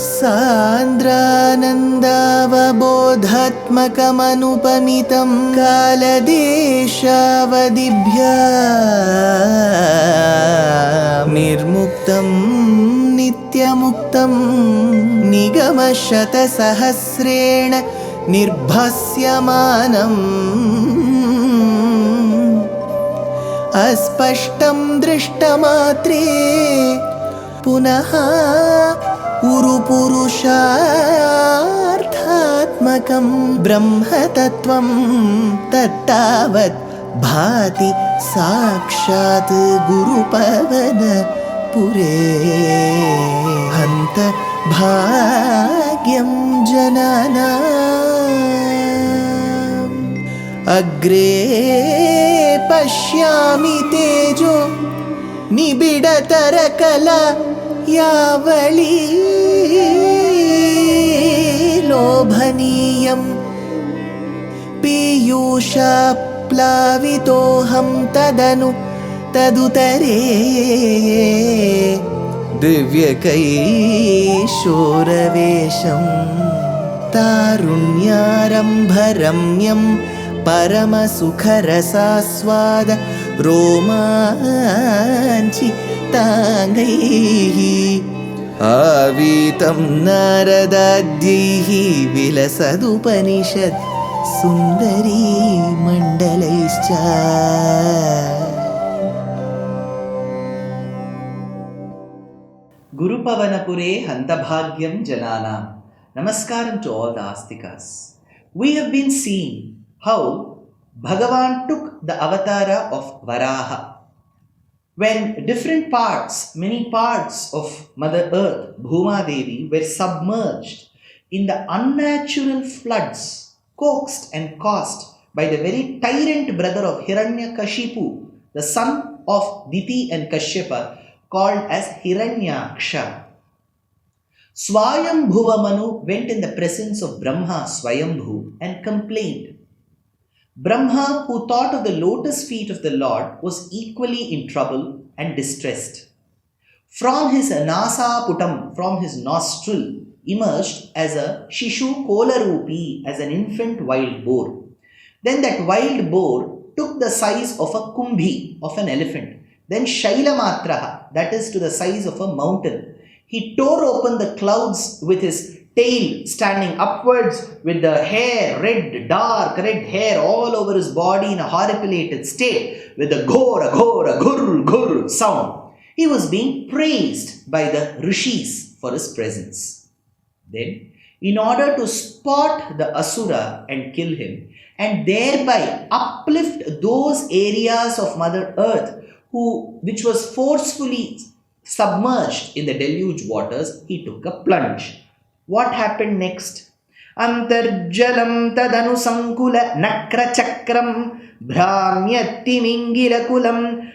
सान्द्रानन्दावबोधात्मकमनुपमितं कालदेशावधिभ्या निर्मुक्तं नित्यमुक्तं निगमशतसहस्रेण निर्भास्यमानम् अस्पष्टं दृष्टमात्रे पुनः उरुपुरुषार्थात्मकं ब्रह्मतत्त्वं तत्तावत् भाति साक्षात् गुरुपवनपुरे हन्त भाग्यं जनानाम् अग्रे पश्यामि तेजो निबिडतरकला यावली लोभनीयं पीयूषाप्लावितोऽहं तदुतरे दिव्यकैशोरवेशं तारुण्यारम्भरम्यं परमसुखरसास्वाद रोमाञ्चिताङ्गैः आवीतं नारदाद्यैः विलसदुपनिषत् सुन्दरी मण्डलैश्च. Gurupavanapure Hantabhagyam Janana. Namaskaram to all the Astikas. We have been seeing how Bhagavan took the avatara of Varaha. When different parts, many parts of Mother Earth, Bhuma Devi, were submerged in the unnatural floods coaxed and caused by the very tyrant brother of Hiranyakashipu, the son of Diti and Kashyapa, called as Hiranyaksha. Swayambhuva Manu went in the presence of Brahma Swayambhu and complained. Brahma, who thought of the lotus feet of the Lord, was equally in trouble and distressed. From his nasaputam, from his nostril, emerged as a Shishu Kolarupi, as an infant wild boar. Then that wild boar took the size of a kumbhi, of an elephant. Then Shailamatraha, that is to the size of a mountain. He tore open the clouds with his tail standing upwards, with the hair, dark red hair all over his body in a horripilated state, with a ghora, ghur sound. He was being praised by the rishis for his presence. Then, in order to spot the asura and kill him, and thereby uplift those areas of Mother Earth which was forcefully submerged in the deluge waters, he took a plunge. What happened next? Antarjalam tadanu sankula nakra chakram bhramyatti mingirakulam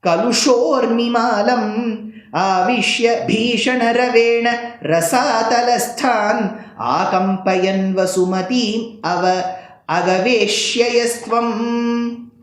kalushormimalam avishya bhishana ravena rasatalastham akampayan vasumatim agaveshyayastvam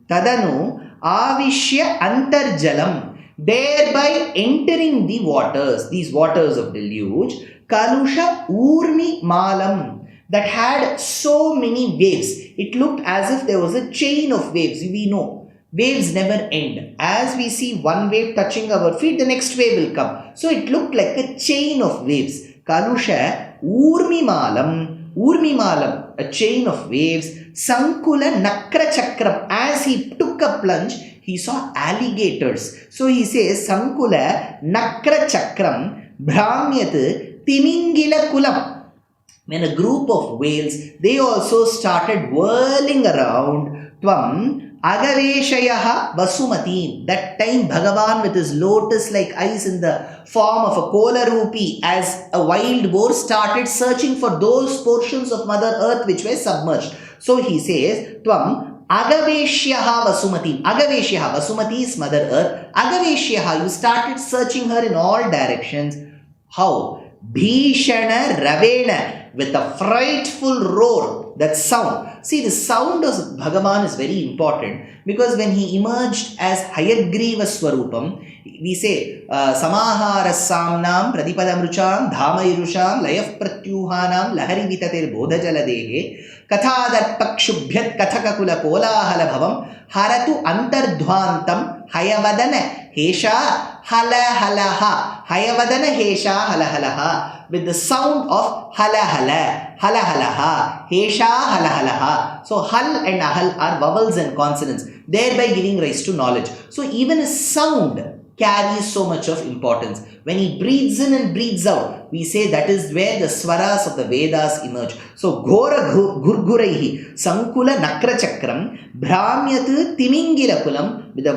tadanu avishya antarjalam, thereby entering the waters, these waters of deluge, Kalusha Urmi Malam, that had so many waves. It looked as if there was a chain of waves. We know waves never end. As we see one wave touching our feet, the next wave will come. So it looked like a chain of waves. Kalusha Urmi Malam, a chain of waves. Sankula Nakra Chakram, as he took a plunge, he saw alligators. So he says Sankula Nakra Chakram Bhramyat Timingila Kulam. When a group of whales, they also started whirling around. Tvam Agaveshayaha Vasumatim. That time Bhagavan with his lotus-like eyes in the form of a Kolarupi as a wild boar started searching for those portions of Mother Earth which were submerged. So he says, Tvam Agaveshyaha Vasumatim. Agaveshyaha, Vasumati is Mother Earth. Agaveshyaha, you started searching her in all directions. How? Bhishana Ravena, with a frightful roar. that sound. See, the sound of Bhagavan is very important because when he emerged as Hayagriva Swarupam, we say Samahara Samnam Pradipadamrucham Dhamayirusham Layaf Pratyuhanam Lahari Vitatir Bodhajaladehe Kathadat Pakshubhyat Kathakakula Kolahala Bhavam Haratu Antardhvantam Hayavadana Hesha Halahalaha Hayavadana Hesha Halahalaha with the sound of Halahala Halahalaha Hesha Halahalaha. So Hal and Ahal are vowels and consonants, thereby giving rise to knowledge. So even a sound carries so much of importance. When he breathes in and breathes out, we say that is where the swaras of the Vedas emerge. So Ghora Gurguraihi Sankula Nakra Chakram Brahmyat Timingila Kulam, with the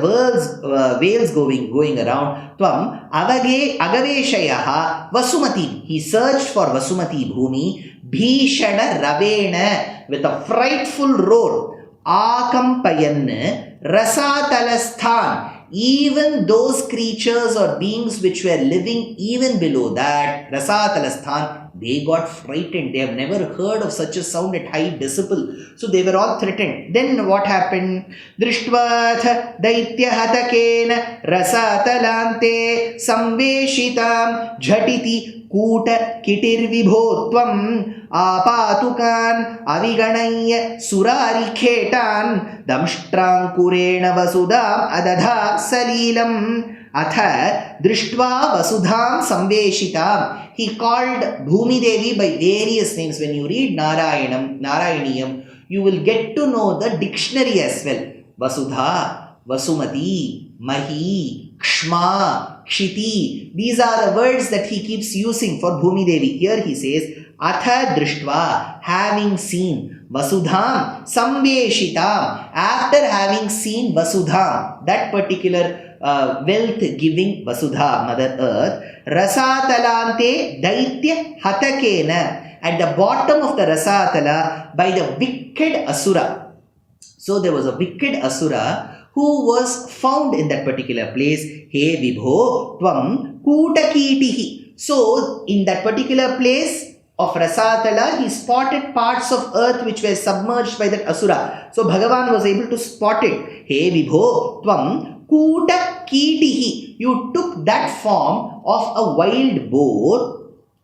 whales going around. Tvam Agaveshayaha Vasumati. He searched for Vasumati Bhumi Bhishana Ravena, with a frightful roar. Akampayan Rasatalasthan. Even those creatures or beings which were living even below that, Rasatalasthan, they got frightened. They have never heard of such a sound at high decibel. So they were all threatened. Then what happened? Drishtvath Daitya Hatakena Rasatalante Samveshitam Jhatiti Kuta Kitir Vibhotvam Apatukan Aviganaya Surari Khetan Damshtrankurena Vasudam Adadha Salilam Atha Drishtva Vasudham Samveshitam. He called Bhumi Devi by various names. When you read Narayaniyam, you will get to know the dictionary as well. Vasudha, Vasumati, Mahi, Kshma, Kshiti. These are the words that he keeps using for Bhumi Devi. Here he says, Atha Drishtva, having seen, Vasudham, Samveshitam, after having seen Vasudham, that particular wealth-giving Vasudha, Mother Earth, Rasatalante Daitya Hatakena, at the bottom of the Rasatala by the wicked Asura. So there was a wicked Asura who was found in that particular place. He Vibho Tvam Kutakitihi. So in that particular place of Rasatala, he spotted parts of earth which were submerged by that Asura. So Bhagavan was able to spot it. He Vibho Tvam Kuta Kitihi. You took that form of a wild boar.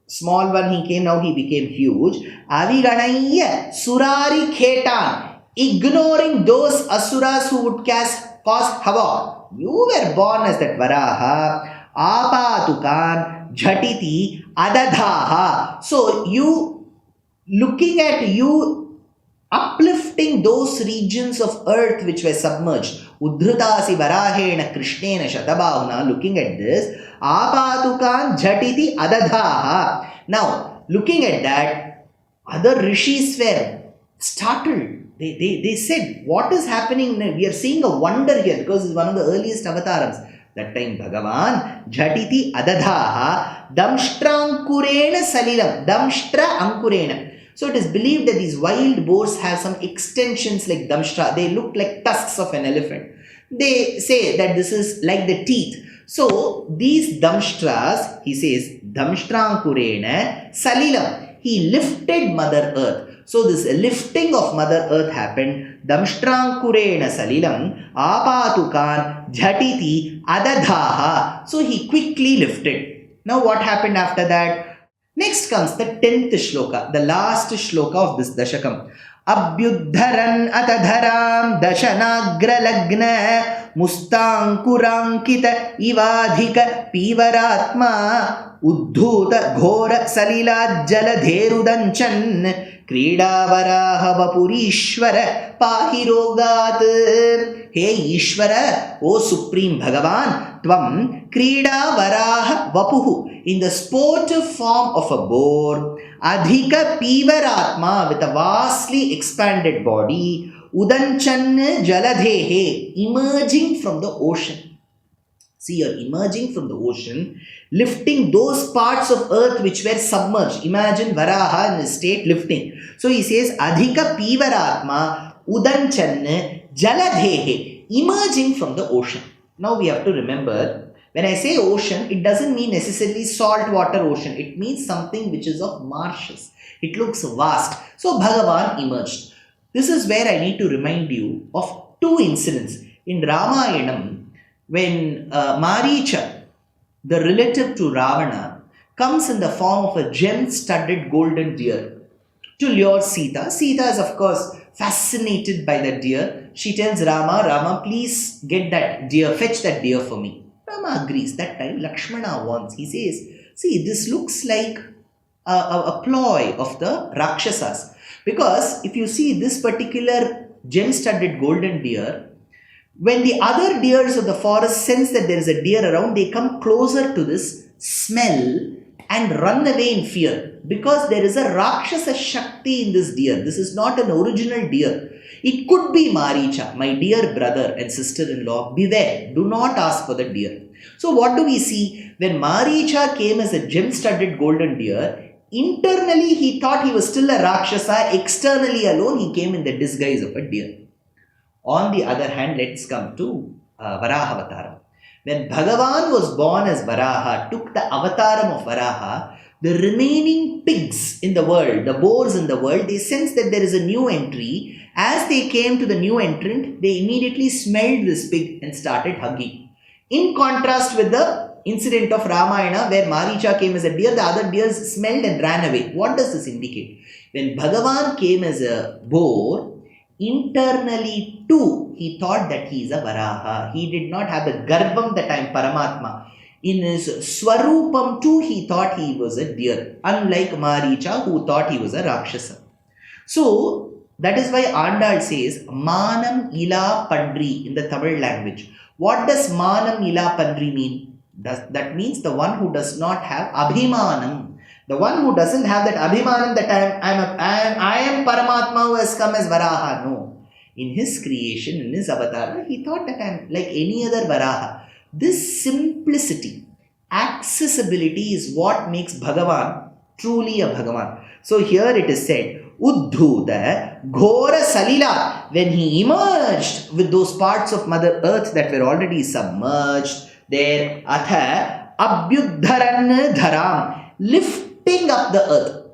Small one he came, now he became huge. Aviganaya Surari Khetan. Ignoring those asuras who would cause havoc. You were born as that Varaha. Apatukan Jhatiti Adadhaha. So you, looking at you, uplifting those regions of earth which were submerged. Udhrutasi Varahena Krishnena Shatabahuna, looking at this, Apatukan Jhatiti Adadhaha. Now, looking at that, other rishis were startled. They said, what is happening? We are seeing a wonder here because it's one of the earliest avatarams. That time Bhagavan, Jhatiti Adadhaha, Damshtrankurena Salilam, Damshtra Ankurena. So it is believed that these wild boars have some extensions like damshtra. They look like tusks of an elephant. They say that this is like the teeth. So these damshtras, he says, damshtrankurena salilam. He lifted Mother Earth. So this lifting of Mother Earth happened. Damshtrankurena salilam apatukan jhatiti adadhaha. So he quickly lifted. Now what happened after that? Next comes the 10th shloka, the last shloka of this dashakam. Abhyudharan atadharam dashanagra lagna mustankurankita ivadhika pivaratma uddhuta ghora salila jaladherudanchan Kridavaraha Vapurishwara Pahirogat. Hey Ishwara, O Supreme Bhagavan, Tvam Kridavaraha Vapuhu, in the sportive form of a boar, Adhika Pivaratma, with a vastly expanded body, Udanchan Jaladhehe, emerging from the ocean. See, you're emerging from the ocean, lifting those parts of earth which were submerged. Imagine Varaha in a state lifting. So he says, Adhika Pivaratma Udanchan Jaladhehe, emerging from the ocean. Now we have to remember, When I say ocean, it doesn't mean necessarily saltwater ocean. It means something which is of marshes. It looks vast. So Bhagavan emerged. This is where I need to remind you of two incidents. In Ramayanam, when Maricha, the relative to Ravana, comes in the form of a gem-studded golden deer to lure Sita. Sita is, of course, fascinated by that deer. She tells Rama, please get that deer, fetch that deer for me. Rama agrees. That time, Lakshmana wants. He says, see, this looks like a ploy of the Rakshasas. Because if you see this particular gem-studded golden deer, when the other deers of the forest sense that there is a deer around, they come closer to this smell and run away in fear. Because there is a Rakshasa Shakti in this deer. This is not an original deer. It could be Maricha, my dear brother and sister-in-law. Beware, do not ask for the deer. So what do we see? When Maricha came as a gem-studded golden deer, internally he thought he was still a Rakshasa. Externally alone, he came in the disguise of a deer. On the other hand, let's come to Varaha Avataram. When Bhagavan was born as Varaha, took the avataram of Varaha, the remaining pigs in the world, the boars in the world, they sensed that there is a new entry. As they came to the new entrant, they immediately smelled this pig and started hugging. In contrast with the incident of Ramayana where Maricha came as a deer, the other deers smelled and ran away. What does this indicate? When Bhagavan came as a boar, internally too, he thought that he is a Varaha. He did not have the Garbham that I am Paramatma. In his Swarupam too, he thought he was a deer. Unlike Maricha, who thought he was a Rakshasa. So, that is why Andal says, Manam Ila Pandri in the Tamil language. What does Manam Ila Pandri mean? That means the one who does not have Abhimanam. The one who doesn't have that Abhimanam that I am Paramatma who has come as Varaha. No. In his creation, in his avatar, he thought that I am like any other Varaha. This simplicity, accessibility is what makes Bhagavan truly a Bhagavan. So here it is said, Uddhuda Ghora Salila, when he emerged with those parts of Mother Earth that were already submerged, there Atha Abhyudharan Dharam, lifting up the earth.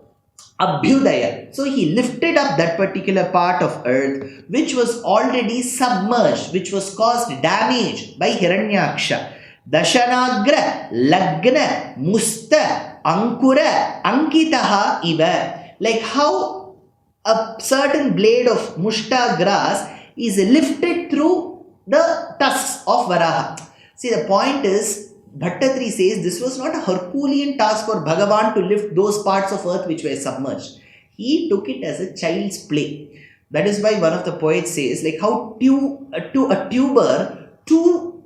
Abhyudaya. So he lifted up that particular part of earth which was already submerged, which was caused damage by Hiranyaksha. Dashanagra Lagna Musta Ankura Ankitaha Iva. Like how a certain blade of mushta grass is lifted through the tusks of Varaha. See, the point is, Bhattatri says this was not a Herculean task for Bhagavan to lift those parts of earth which were submerged. He took it as a child's play. That is why one of the poets says, like how to a tuber, two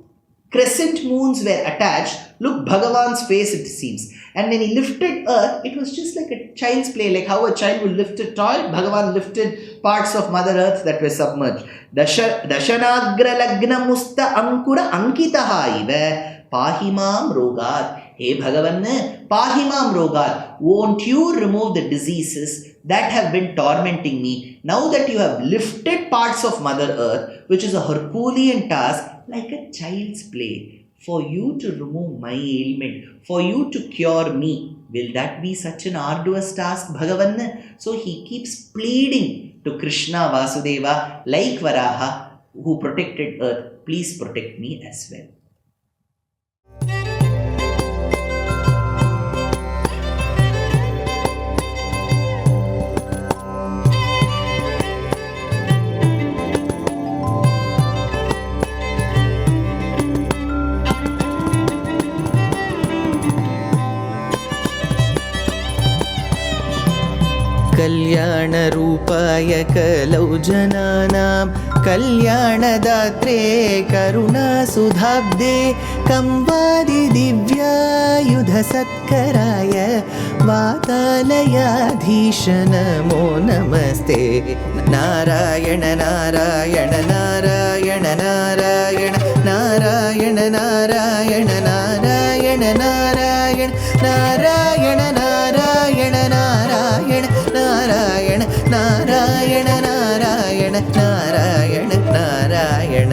crescent moons were attached. Look, Bhagavan's face it seems. And when he lifted earth, it was just like a child's play, like how a child would lift a toy. Bhagavan lifted parts of Mother Earth that were submerged. Dashanagra lagna musta ankura ankitaha iva. Pahimam Rogat. Hey Bhagavan, Pahimam Rogat. Won't you remove the diseases that have been tormenting me? Now that you have lifted parts of Mother Earth, which is a Herculean task, like a child's play, for you to remove my ailment, for you to cure me. Will that be such an arduous task, Bhagavan? So he keeps pleading to Krishna Vasudeva, like Varaha, who protected earth, please protect me as well. कल्याणरूपाय कलौ जनानां कल्याणदात्रे करुणासुधाब्दे कंवादिदिव्यायुधसत्कराय वातालयाधीश नमो नमस्ते। नारायण नारायण नारायण नारायण नारायण नारायण नारायण नारायण नारायण नारायण नारायण नारायण नारायण नारायण नारायण नारायण